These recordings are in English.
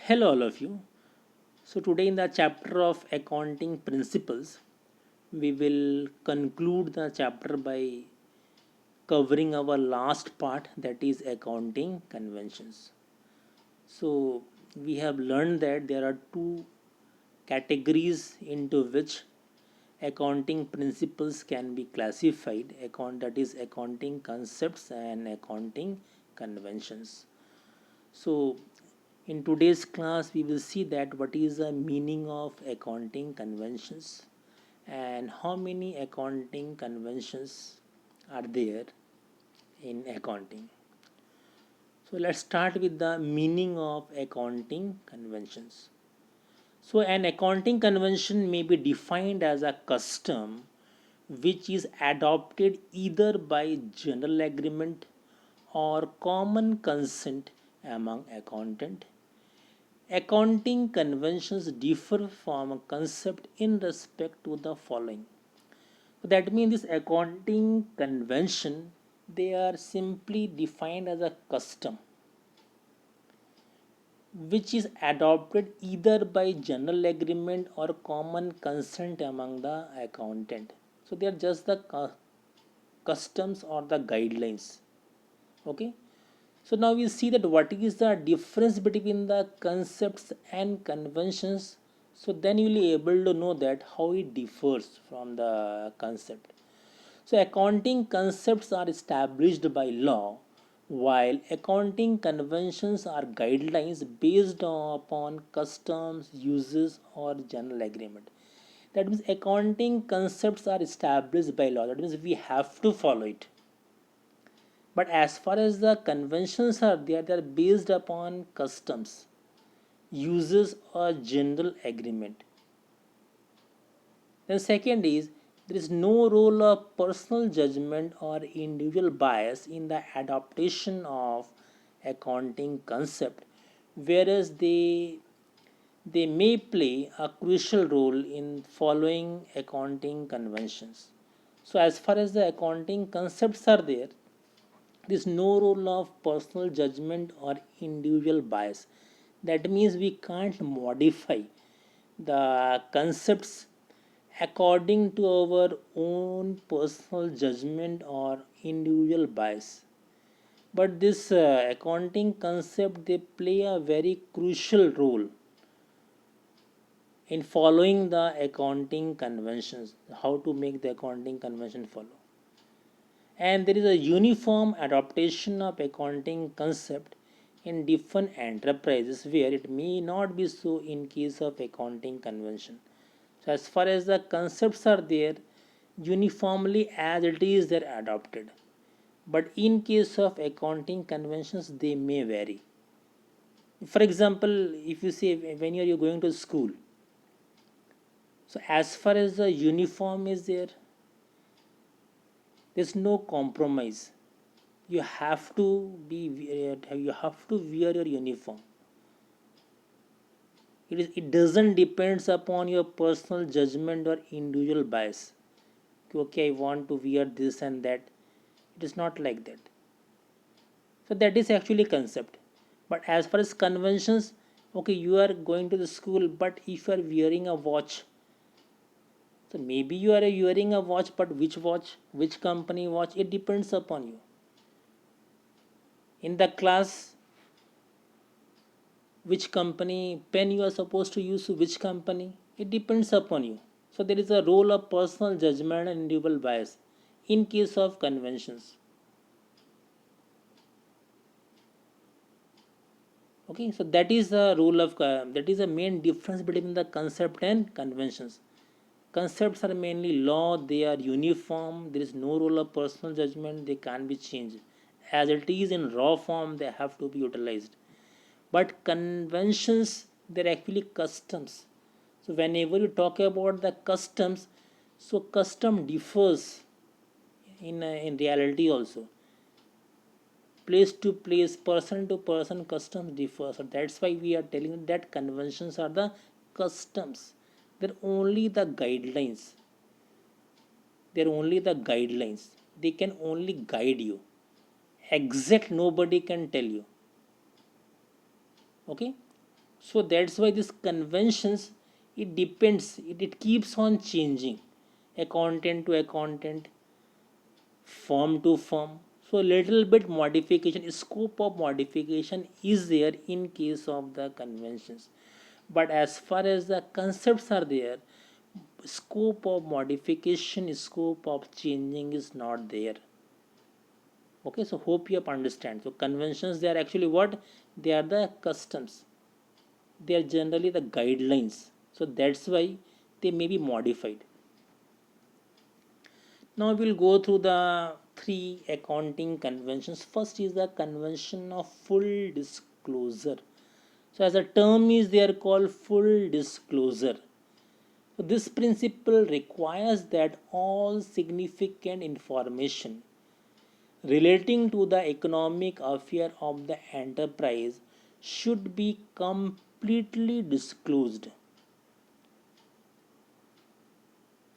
Hello, all of you. So, today in the chapter of accounting principles, we will conclude the chapter by covering our last part, that is accounting conventions. So, we have learned that there are two categories into which accounting principles can be classified, that is accounting concepts and accounting conventions. So, in today's class, we will see that what is the meaning of accounting conventions and how many accounting conventions are there in accounting. So, let's start with the meaning of accounting conventions. So, an accounting convention may be defined as a custom which is adopted either by general agreement or common consent among accountant. Accounting conventions differ from a concept in respect to the following. That means this accounting convention, they are simply defined as a custom which is adopted either by general agreement or common consent among the accountant. So they are just the customs or the guidelines. Okay. So now we see that what is the difference between the concepts and conventions. So then you will be able to know that how it differs from the concept. So accounting concepts are established by law, while accounting conventions are guidelines based upon customs, uses, or general agreement. That means accounting concepts are established by law. That means we have to follow it. But as far as the conventions are there, they are based upon customs, uses, or general agreement. Then second is there is no role of personal judgment or individual bias in the adaptation of accounting concept, whereas they may play a crucial role in following accounting conventions. So as far as the accounting concepts are there, there is no role of personal judgment or individual bias. That means we can't modify the concepts according to our own personal judgment or individual bias. But this accounting concept, they play a very crucial role in following the accounting conventions, how to make the accounting convention follow. And there is a uniform adaptation of accounting concept in different enterprises where it may not be so in case of accounting convention. So as far as the concepts are there, uniformly as it is they're adopted, but in case of accounting conventions they may vary. For example, if you say when you're going to school, so as far as the uniform is there, there's no compromise. You have to be, you have to wear your uniform. It doesn't depends upon your personal judgment or individual bias. Okay, I want to wear this and that. It is not like that. So that is actually concept. But as far as conventions, okay, you are going to the school, but if you are wearing a watch, so maybe you are wearing a watch, which company watch, it depends upon you. In the class, which company pen you are supposed to use, which company, it depends upon you. So there is a role of personal judgment and individual bias in case of conventions. Okay, so that is the rule of that is the main difference between the concept and conventions. Concepts are mainly law, they are uniform, there is no role of personal judgment, they can be changed. As it is in raw form, they have to be utilized. But conventions, they're actually customs. So whenever you talk about the customs, so custom differs in reality also. Place to place, person to person, customs differ. So that's why we are telling that conventions are the customs. They're only the guidelines. They're only the guidelines. They can only guide you. Exact nobody can tell you. Okay. So that's why these conventions, it depends, it keeps on changing accountant to accountant, firm to firm. So little bit modification, scope of modification is there in case of the conventions. But as far as the concepts are there, scope of modification, scope of changing is not there. Okay, so hope you have understand. So conventions, they are actually what? They are the customs. They are generally the guidelines. So that's why they may be modified. Now we'll go through the three accounting conventions. First is the convention of full disclosure. So as a term is they are called full disclosure. So this principle requires that all significant information relating to the economic affair of the enterprise should be completely disclosed.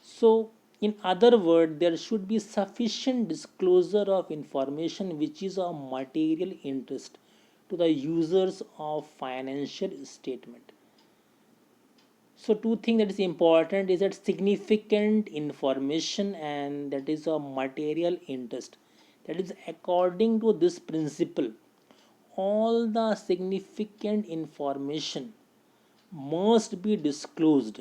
So, in other words, there should be sufficient disclosure of information which is of material interest to the users of financial statement. So, two things that is important is that significant information and that is of material interest. That is, according to this principle, all the significant information must be disclosed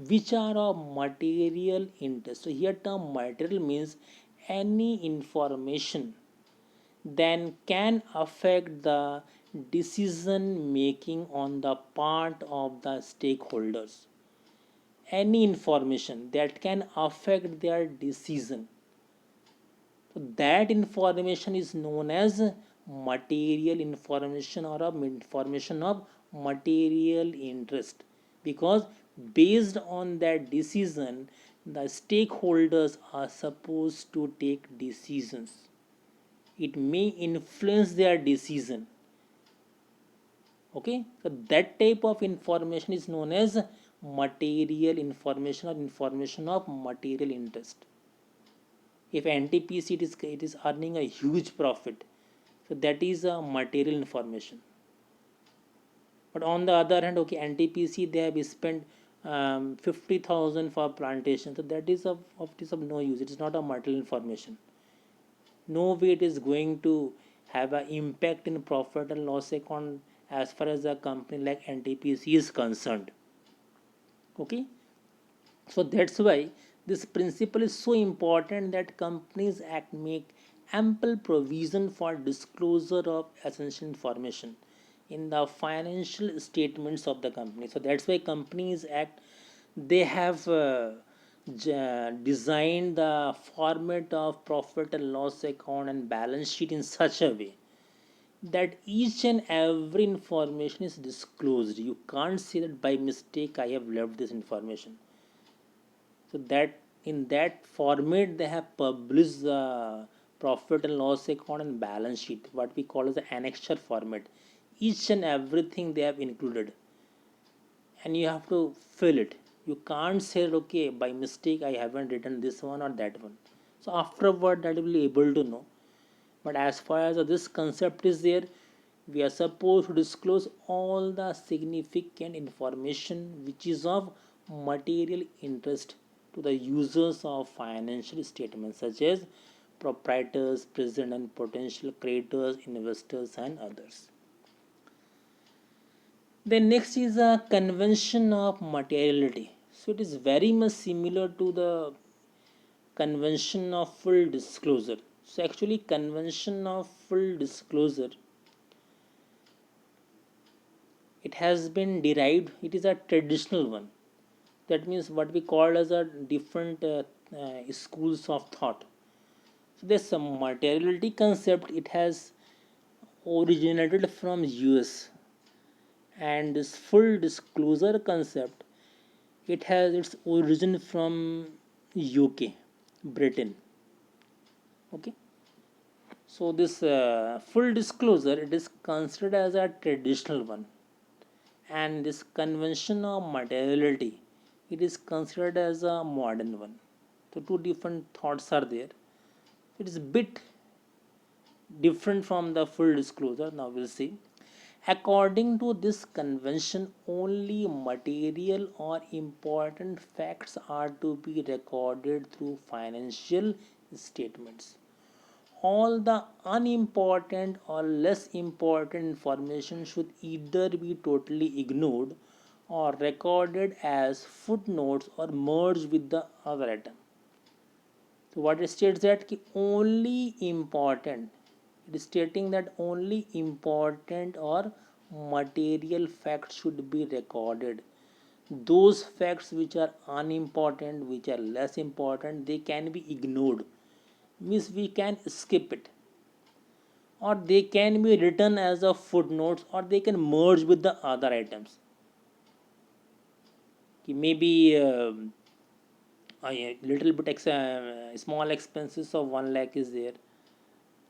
which are of material interest. So here term material means any information then can affect the decision making on the part of the stakeholders. Any information that can affect their decision, so that information is known as material information or a information of material interest, because based on that decision the stakeholders are supposed to take decisions. It may influence their decision. Okay, so that type of information is known as material information or information of material interest. If NTPC it is earning a huge profit, so that is a material information. But on the other hand, okay, NTPC they have spent 50,000 for plantation, so that is of no use. It is not a material information. No way it is going to have an impact in profit and loss account as far as a company like NTPC is concerned. Okay, so that's why this principle is so important that companies act make ample provision for disclosure of essential information in the financial statements of the company. So that's why companies act, they have designed the format of profit and loss account and balance sheet in such a way that each and every information is disclosed. You can't say that by mistake I have left this information. So that in that format they have published the profit and loss account and balance sheet, what we call as the annexure format. Each and everything they have included, and you have to fill it. You can't say okay by mistake I haven't written this one or that one. So afterward that will be able to know. But as far as this concept is there, we are supposed to disclose all the significant information which is of material interest to the users of financial statements, such as proprietors, present and potential creditors, investors, and others. Then next is a convention of materiality. So it is very much similar to the convention of full disclosure. So actually convention of full disclosure, it has been derived, it is a traditional one. That means what we call as a different schools of thought. So this materiality concept, it has originated from US, and this full disclosure concept, it has its origin from UK, Britain. Okay, so this full disclosure, it is considered as a traditional one, and this convention of materiality, it is considered as a modern one. So two different thoughts are there. It is a bit different from the full disclosure. Now we'll see. According to this convention, only material or important facts are to be recorded through financial statements. All the unimportant or less important information should either be totally ignored or recorded as footnotes or merged with the other item. So what it states that ki only important, it is stating that only important or material facts should be recorded. Those facts which are unimportant, which are less important, they can be ignored. Means we can skip it, or they can be written as a footnotes, or they can merge with the other items. Maybe a little bit small expenses of 1 lakh is there,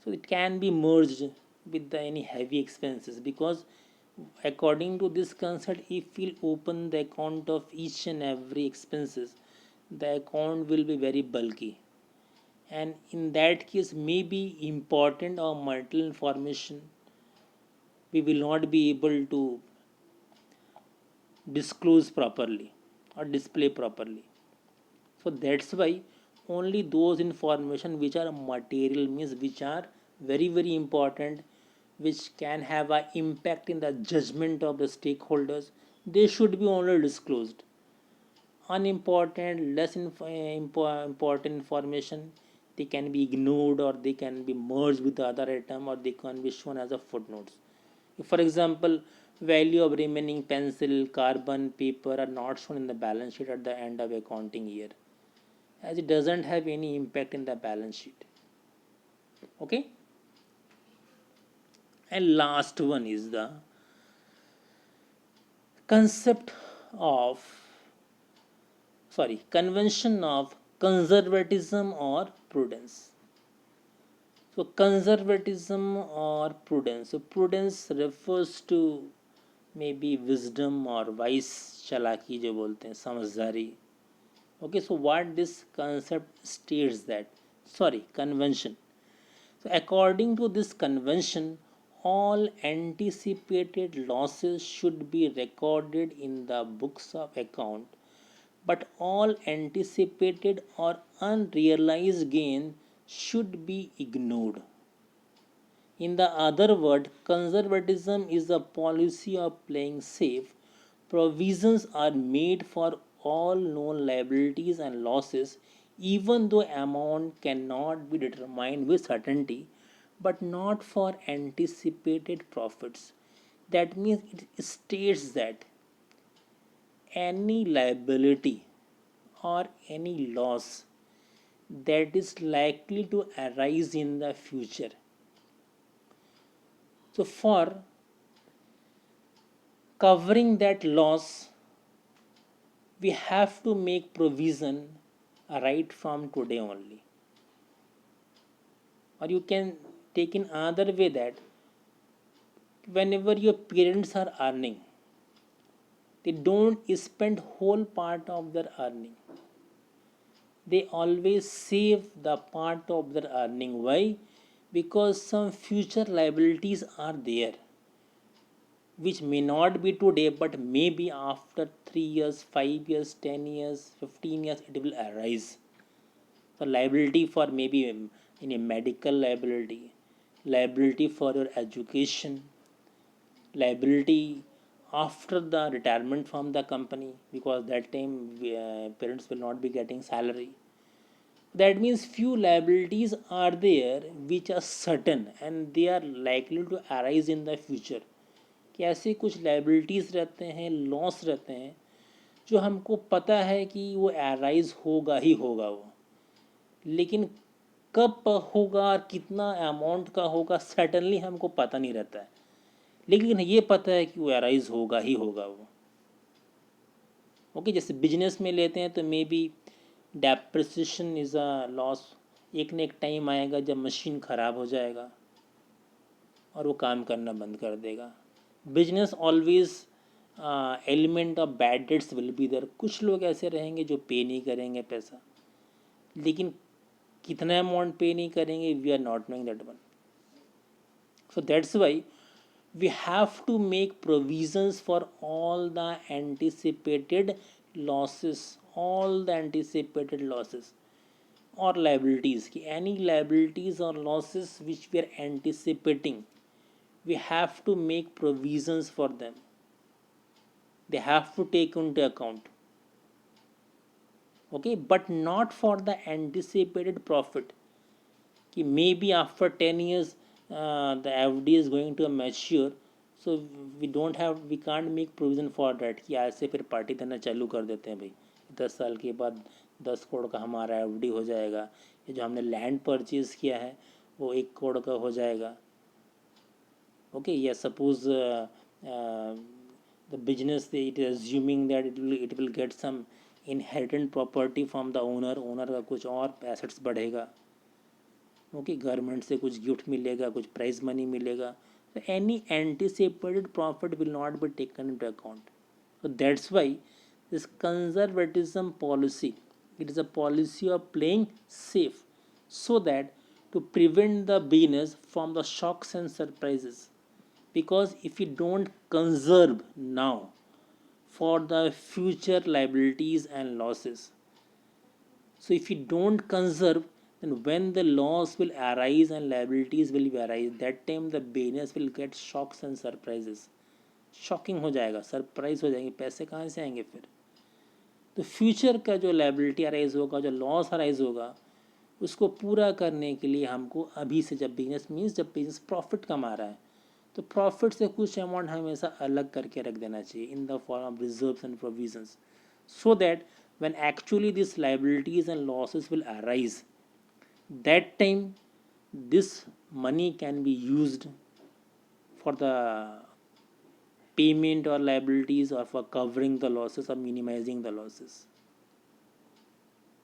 so it can be merged with the any heavy expenses, because according to this concept, if we'll open the account of each and every expenses, the account will be very bulky, and in that case maybe important or material information we will not be able to disclose properly or display properly. So that's why only those information which are material, means which are very important, which can have an impact in the judgment of the stakeholders, they should be only disclosed. Unimportant, less important information, they can be ignored, or they can be merged with the other item, or they can be shown as a footnotes. For example, value of remaining pencil, carbon, paper are not shown in the balance sheet at the end of accounting year, as it doesn't have any impact in the balance sheet. Okay. And last one is the concept of, convention of conservatism or prudence. So conservatism or prudence. So prudence refers to maybe wisdom or wise, चालाकी जो बोलते हैं, समझदारी. Okay, so what this concept states that, convention. So according to this convention, all anticipated losses should be recorded in the books of account, but all anticipated or unrealized gain should be ignored. In the other word, conservatism is a policy of playing safe. Provisions are made for all known liabilities and losses, even though amount cannot be determined with certainty, but not for anticipated profits. That means it states that any liability or any loss that is likely to arise in the future. So, for covering that loss, we have to make provision right from today only. Or you can take in another way that whenever your parents are earning, they don't spend whole part of their earning. They always save the part of their earning. Why? Because some future liabilities are there, which may not be today, but maybe after 3 years, 5 years, 10 years, 15 years, it will arise. So, liability for maybe in a medical liability, liability for your education, liability after the retirement from the company, because that time parents will not be getting salary. That means few liabilities are there which are certain and they are likely to arise in the future. कि ऐसे कुछ liabilities रहते हैं, loss रहते हैं, जो हमको पता है कि वो अराइज होगा ही होगा वो, लेकिन कब होगा और कितना अमाउंट का होगा सर्टनली हमको पता नहीं रहता है, लेकिन ये पता है कि वो अराइज होगा ही होगा वो. ओके, जैसे बिजनेस में लेते हैं तो may be depreciation is a loss. एक न एक टाइम आएगा जब मशीन ख़राब हो जाएगा और वो काम करना बंद कर देगा. Business always element of bad debts will be there. कुछ लोग ऐसे रहेंगे जो पे नहीं करेंगे पैसा, लेकिन कितना अमाउंट पे नहीं करेंगे we are not knowing that one. So that's why we have to make provisions for all the anticipated losses, all the anticipated losses or liabilities. Any liabilities or losses which we are anticipating, we have to make provisions for them. They have to take into account. Okay, but not for the anticipated profit. Maybe after 10 years the FD is going to mature, so we can't make provision for that कि आज से फिर party देना चालू कर देते हैं भाई, 10 साल के बाद 10 करोड़ का हमारा FD हो जाएगा, ये जो हमने लैंड परचेज किया है वो 1 करोड़ का हो जाएगा. ओके, या suppose the business, it is assuming that it will get some inherent property from the owner का कुछ और assets बढ़ेगा. ओके, गवर्नमेंट से कुछ गिफ्ट मिलेगा, कुछ प्राइज मनी मिलेगा. So any anticipated profit will not be taken into account. So that's why this conservatism policy, it is a policy of playing safe so that to prevent the business from the shocks and surprises. Because if you don't conserve now for the future liabilities and losses, so if you don't conserve, then when the loss will arise and liabilities will arise, that time the business will get shocks and surprises. Shocking हो जाएगा, surprise हो जाएंगे, पैसे कहाँ से आएंगे फिर. तो फ्यूचर का जो लाइबिलिटी अराइज होगा, जो लॉस अराइज होगा, उसको पूरा करने के लिए हमको अभी से, जब बिजनेस प्रॉफिट कमा रहा है, तो प्रॉफिट से कुछ अमाउंट हमेशा अलग करके रख देना चाहिए in the form of reserves and provisions, so that when actually these liabilities and losses will arise, that time this money can be used for the payment or liabilities or for covering the losses or minimizing the losses.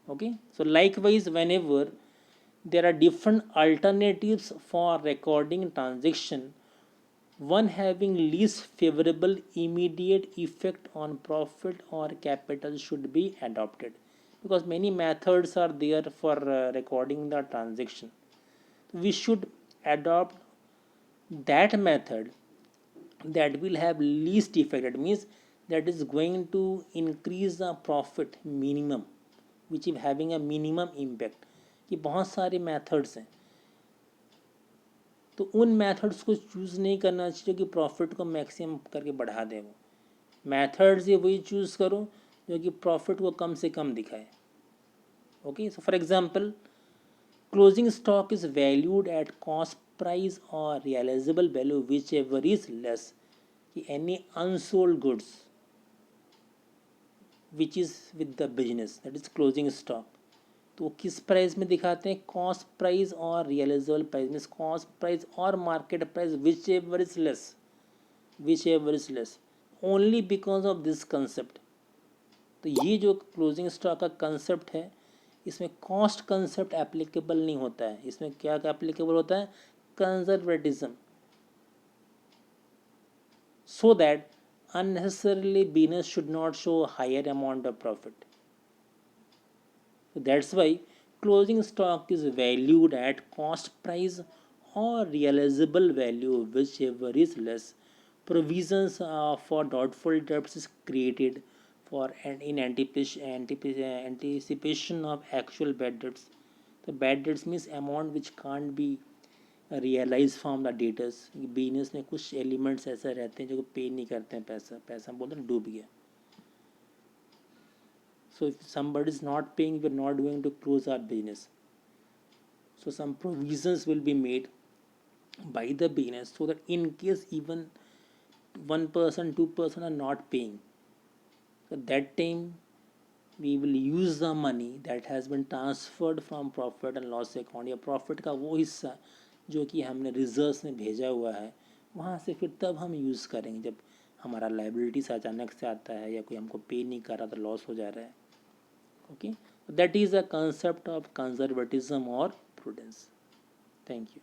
Okay, so likewise, whenever there are different alternatives for recording transaction, one having least favorable immediate effect on profit or capital should be adopted, because many methods are there for recording the transaction. We should adopt that method that will have least effect. That means that is going to increase the profit minimum, which is having a minimum impact. कि बहुत सारे methods हैं, तो उन methods को choose नहीं करना चाहिए कि प्रॉफिट को मैक्सिमम करके बढ़ा दें. वो मेथड्स ये वही चूज़ करो जो कि प्रॉफिट को कम से कम दिखाए. Okay, so for example, closing stock is valued at cost price और realisable value whichever is less. कि any unsold goods which is with the business, that is closing stock. तो किस प्राइस में दिखाते हैं, कॉस्ट प्राइस और realisable price में, cost price और market price whichever is less, only because of this concept. तो ये जो क्लोजिंग स्टॉक का कंसेप्ट है, इसमें कॉस्ट कंसेप्ट एप्लीकेबल नहीं होता है. इसमें क्या एप्लीकेबल होता है, conservatism, so that unnecessarily business should not show higher amount of profit. So that's why closing stock is valued at cost price or realizable value, whichever is less. Provisions for doubtful debts is created for in anticipation of actual bad debts. The bad debts means amount which can't be realized from the debtors. Business में कुछ elements ऐसे रहते हैं जो पे नहीं करते हैं, पैसा बोलते हैं डूब गया. So if somebody is not paying, we are not going to close our business. So some provisions will be made by the business so that in case even 1%, 2% are not paying, so that time we will use the money that has been transferred from profit and loss account, या profit का वो हिस्सा जो कि हमने reserves में भेजा हुआ है, वहाँ से फिर तब हम यूज़ करेंगे जब हमारा लाइबिलिटीज अचानक से आता है या कोई हमको पे नहीं कर रहा तो लॉस हो जा रहा है. Okay, that is a concept of conservatism or prudence. Thank you.